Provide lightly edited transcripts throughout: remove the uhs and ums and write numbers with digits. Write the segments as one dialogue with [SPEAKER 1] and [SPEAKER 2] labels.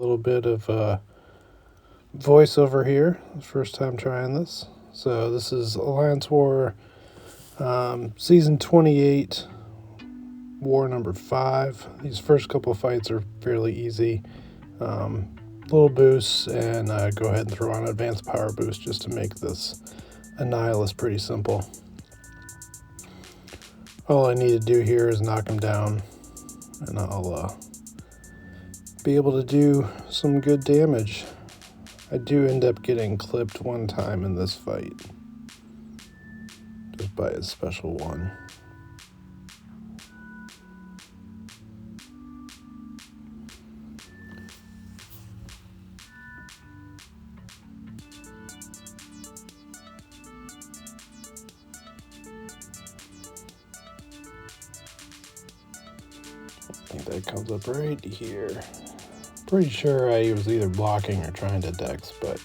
[SPEAKER 1] little bit of voiceover here. First time trying this. So this is Alliance War Season 28, War number 5. These first couple of fights are fairly easy. Little boosts, and go ahead and throw on advanced power boost just to make this Annihilus pretty simple. All I need to do here is knock him down, and I'll be able to do some good damage. I do end up getting clipped one time in this fight, just by his special one. I think that comes up right here. Pretty sure I was either blocking or trying to dex, but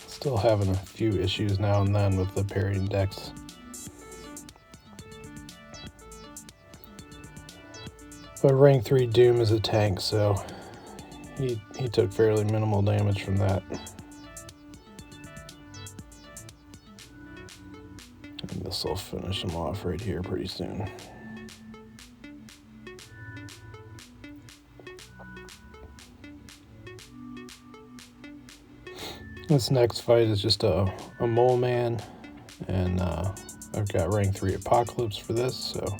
[SPEAKER 1] still having a few issues now and then with the parrying dex. But rank 3 Doom is a tank, so he took fairly minimal damage from that. And this will finish him off right here pretty soon. This next fight is just a Moleman, and I've got rank 3 Apocalypse for this, so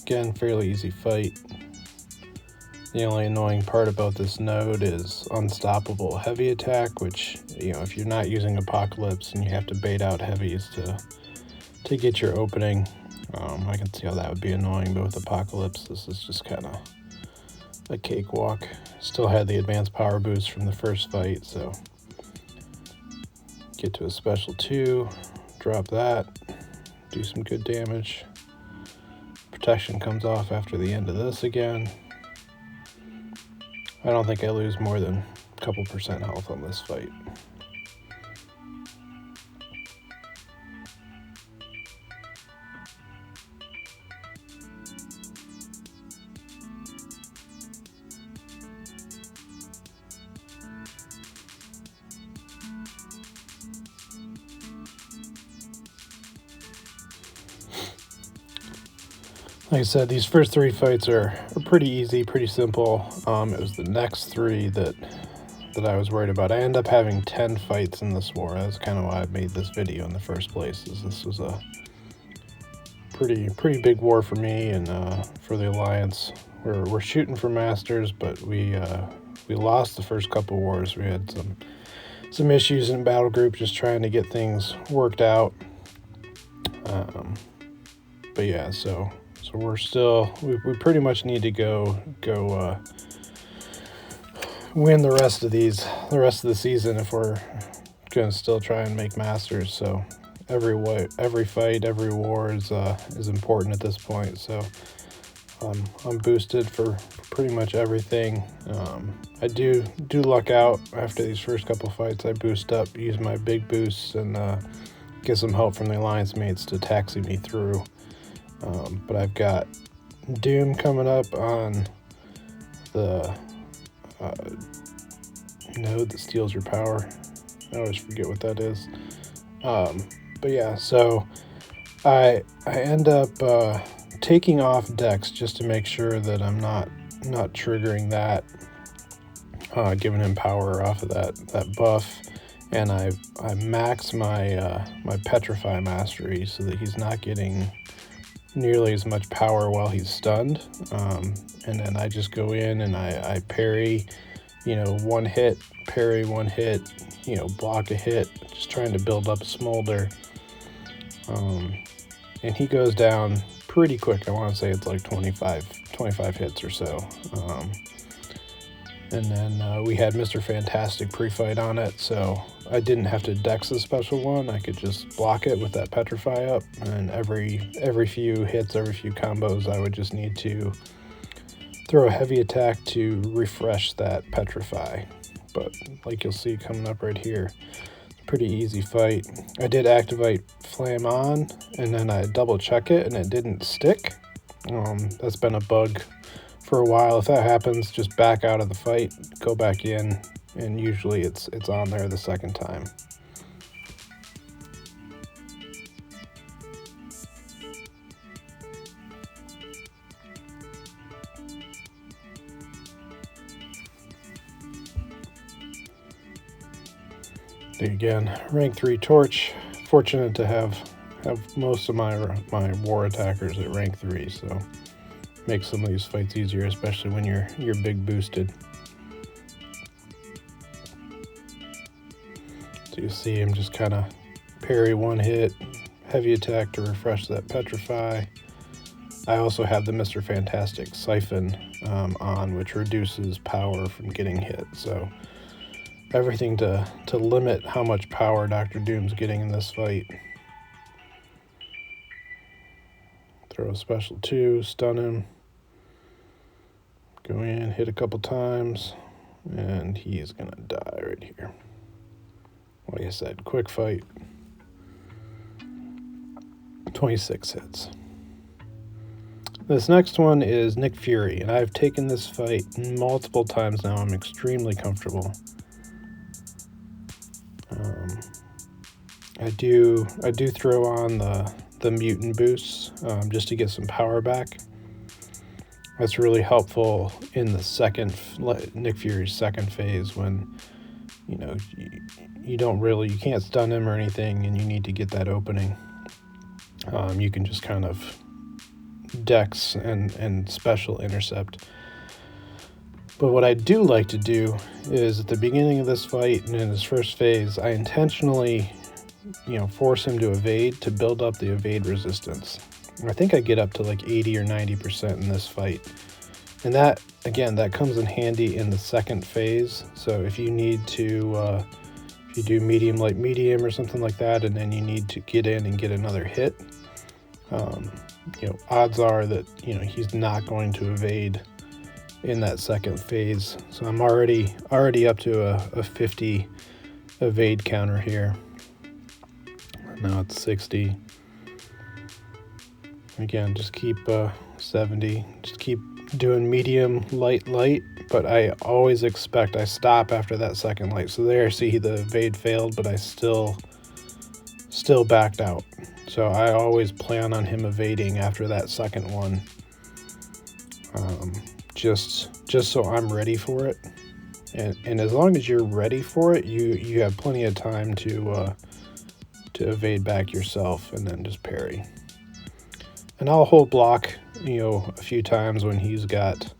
[SPEAKER 1] again, fairly easy fight. The only annoying part about this node is unstoppable heavy attack, which, you know, if you're not using Apocalypse and you have to bait out heavies to get your opening, I can see how that would be annoying, but with Apocalypse, this is just kind of a cakewalk. Still had the advanced power boost from the first fight, so get to a special 2, drop that, do some good damage. Protection comes off after the end of this again. I don't think I lose more than a couple percent health on this fight. Like I said, these first 3 fights are pretty easy, pretty simple. It was the next 3 that I was worried about. I ended up having 10 fights in this war. That's kind of why I made this video in the first place. This was a pretty big war for me and for the Alliance. We're shooting for Masters, but we lost the first couple wars. We had some issues in battle group, just trying to get things worked out. But yeah, so we're still, we pretty much need to go win the rest of the season if we're gonna still try and make Masters. So every fight, every war is important at this point. So I'm boosted for pretty much everything. I do luck out after these first couple fights. I boost up, use my big boosts, and get some help from the Alliance mates to taxi me through. But I've got Doom coming up on the node that steals your power. I always forget what that is. But yeah, so I end up taking off Dex just to make sure that I'm not triggering that, giving him power off of that buff. And I max my my Petrify Mastery so that he's not getting nearly as much power while he's stunned. And then I just go in and I parry, one hit, parry one hit, block a hit, just trying to build up a smolder. And he goes down pretty quick. I want to say it's like 25 hits or so. And then we had Mr. Fantastic pre-fight on it, so I didn't have to dex the special one. I could just block it with that Petrify up, and every few hits, every few combos, I would just need to throw a heavy attack to refresh that Petrify. But like you'll see coming up right here, pretty easy fight. I did activate Flame on, and then I double check it, and it didn't stick. That's been a bug for a while. If that happens, just back out of the fight, go back in, and usually it's on there the second time. Again, rank 3 torch. Fortunate to have most of my war attackers at rank 3, so makes some of these fights easier, especially when you're big boosted. So you see him just kind of parry one hit, heavy attack to refresh that petrify. I also have the Mr. Fantastic Siphon on, which reduces power from getting hit. So everything to limit how much power Dr. Doom's getting in this fight. Throw a special 2, stun him. Go in, hit a couple times, and he's gonna die right here. Like I said, quick fight. 26 hits. This next one is Nick Fury, and I've taken this fight multiple times now. I'm extremely comfortable. I do throw on the mutant boosts just to get some power back. That's really helpful in the second Nick Fury's second phase, when you can't stun him or anything, and you need to get that opening. You can just kind of dex and special intercept. But what I do like to do is at the beginning of this fight and in his first phase, I intentionally force him to evade to build up the evade resistance. I think I get up to like 80 or 90% in this fight. And that, again, that comes in handy in the second phase. So if you need to, if you do medium, light, medium or something like that, and then you need to get in and get another hit, odds are that, he's not going to evade in that second phase. So I'm already up to a 50 evade counter here. Now it's 60. Again, just keep 70. Just keep doing medium, light, but I always expect I stop after that second light. So there, see, the evade failed, but I still backed out. So I always plan on him evading after that second one. Just so I'm ready for it. And as long as you're ready for it, you have plenty of time to evade back yourself and then just parry. And I'll hold block, a few times when he's got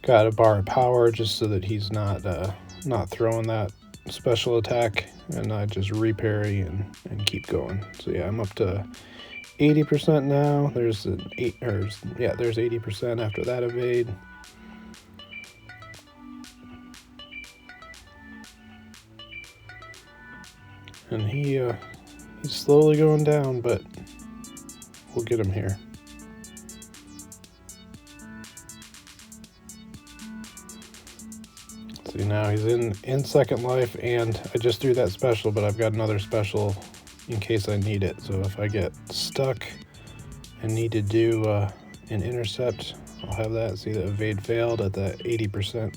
[SPEAKER 1] a bar of power, just so that he's not throwing that special attack, and I just reparry and keep going. So yeah, I'm up to 80% now. There's there's 80% after that evade. And he's slowly going down, but we'll get him here. See, now he's in second life, and I just threw that special, but I've got another special in case I need it. So if I get stuck and need to do an intercept, I'll have that. See, the evade failed at the 80%.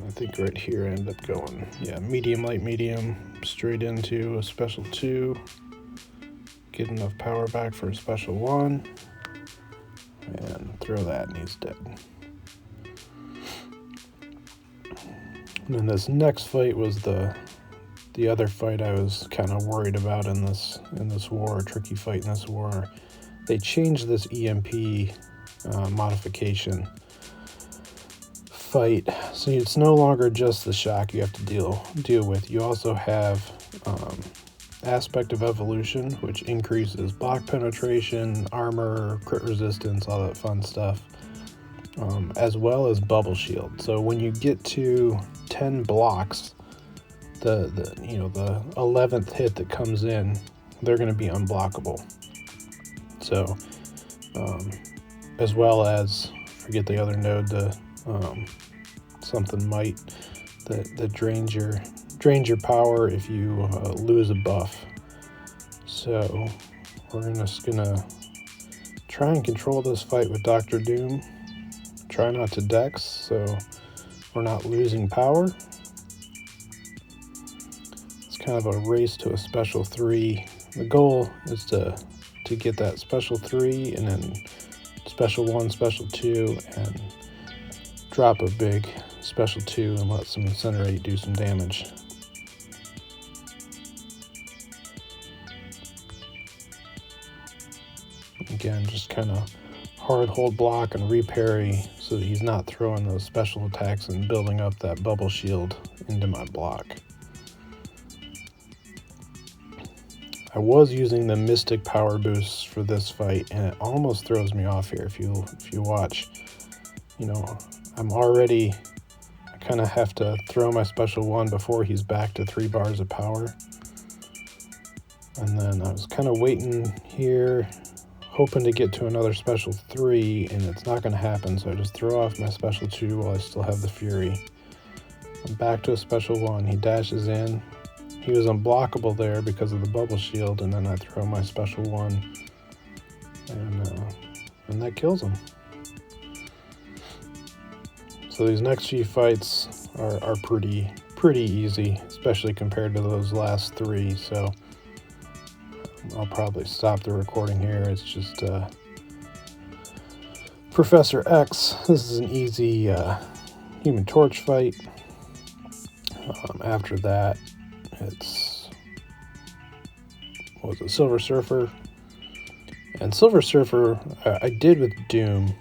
[SPEAKER 1] I think right here I end up going, medium, light, medium, straight into a special 2, get enough power back for a special 1, and throw that, and he's dead. And then this next fight was the other fight I was kind of worried about in this war, tricky fight in this war. They changed this EMP modification fight, so it's no longer just the shock you have to deal with. You also have aspect of evolution, which increases block penetration, armor, crit resistance, all that fun stuff, as well as bubble shield. So when you get to 10 blocks, the 11th hit that comes in, they're going to be unblockable. So as well as, forget the other node, the something might that drains your power if you lose a buff. So we're just gonna try and control this fight with Dr. Doom. Try not to dex, so we're not losing power. It's kind of a race to a special 3. The goal is to get that special 3 and then special 1, special 2, and drop a big special 2 and let some incinerate do some damage. Again, just kind of hard hold block and reparry so that he's not throwing those special attacks and building up that bubble shield into my block. I was using the Mystic power boosts for this fight, and it almost throws me off here. If you watch, you know, I kind of have to throw my special 1 before he's back to 3 bars of power. And then I was kind of waiting here, hoping to get to another special 3, and it's not going to happen, so I just throw off my special 2 while I still have the Fury. I'm back to a special 1. He dashes in. He was unblockable there because of the bubble shield, and then I throw my special 1, and that kills him. So these next few fights are pretty easy, especially compared to those last 3. So I'll probably stop the recording here. It's just Professor X. This is an easy Human Torch fight. After that, it's, what was it, Silver Surfer. And Silver Surfer I did with Doom,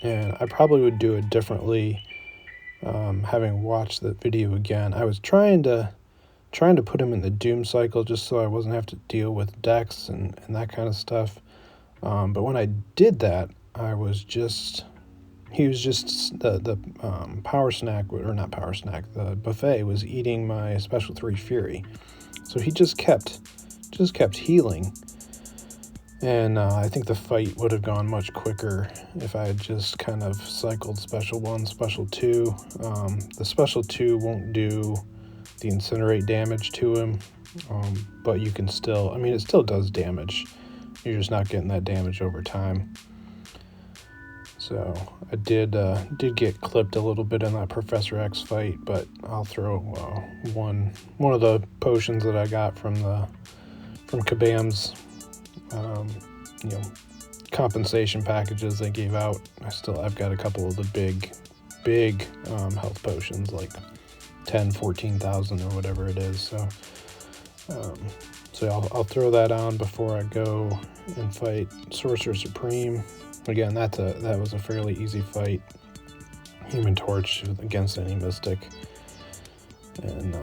[SPEAKER 1] and I probably would do it differently having watched the video again. I was trying to put him in the Doom cycle just so I wasn't have to deal with dex and that kind of stuff. But when I did that, he was just the power snack, or not power snack, the buffet was eating my special 3 Fury. So he just kept healing. And I think the fight would have gone much quicker if I had just kind of cycled special 1, special 2. The special 2 won't do the incinerate damage to him, but you can still, I mean, it still does damage. You're just not getting that damage over time. So I did get clipped a little bit in that Professor X fight, but I'll throw one of the potions that I got from Kabam's compensation packages they gave out. I've got a couple of the big health potions, like 14,000 or whatever it is. So I'll throw that on before I go and fight Sorcerer Supreme. Again, that was a fairly easy fight. Human Torch against any Mystic. And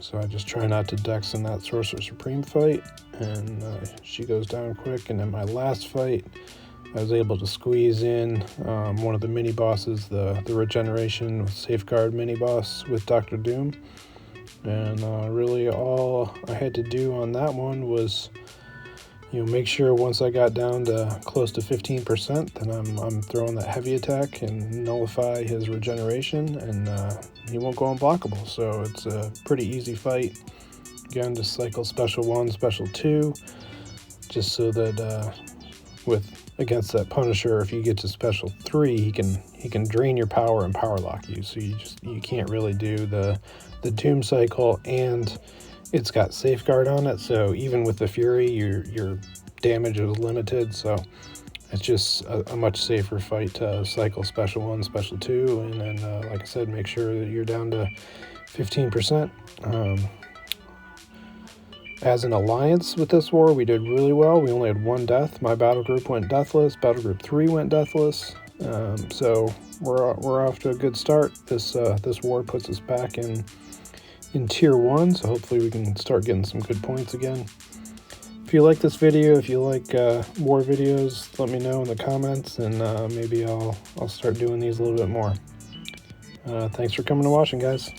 [SPEAKER 1] so I just try not to dex in that Sorcerer Supreme fight, and she goes down quick. And in my last fight, I was able to squeeze in one of the mini bosses, the regeneration with Safeguard mini boss with Dr. Doom. And really all I had to do on that one was, make sure once I got down to close to 15%, then I'm throwing that heavy attack and nullify his regeneration, and he won't go unblockable. So it's a pretty easy fight. Again, just cycle special 1, special 2, just so that against that Punisher, if you get to special 3, he can drain your power and power lock you. So you can't really do the Doom cycle, and it's got Safeguard on it, so even with the Fury, your damage is limited. So it's just a much safer fight to cycle special 1, special 2, and then like I said, make sure that you're down to 15%. As an alliance with this war, we did really well. We only had 1 death. My battle group went deathless. Battle group 3 went deathless. So we're off to a good start. This war puts us back in tier 1, so hopefully we can start getting some good points again. If you like this video, if you like war videos, let me know in the comments, and maybe I'll start doing these a little bit more. Thanks for coming and watching, guys.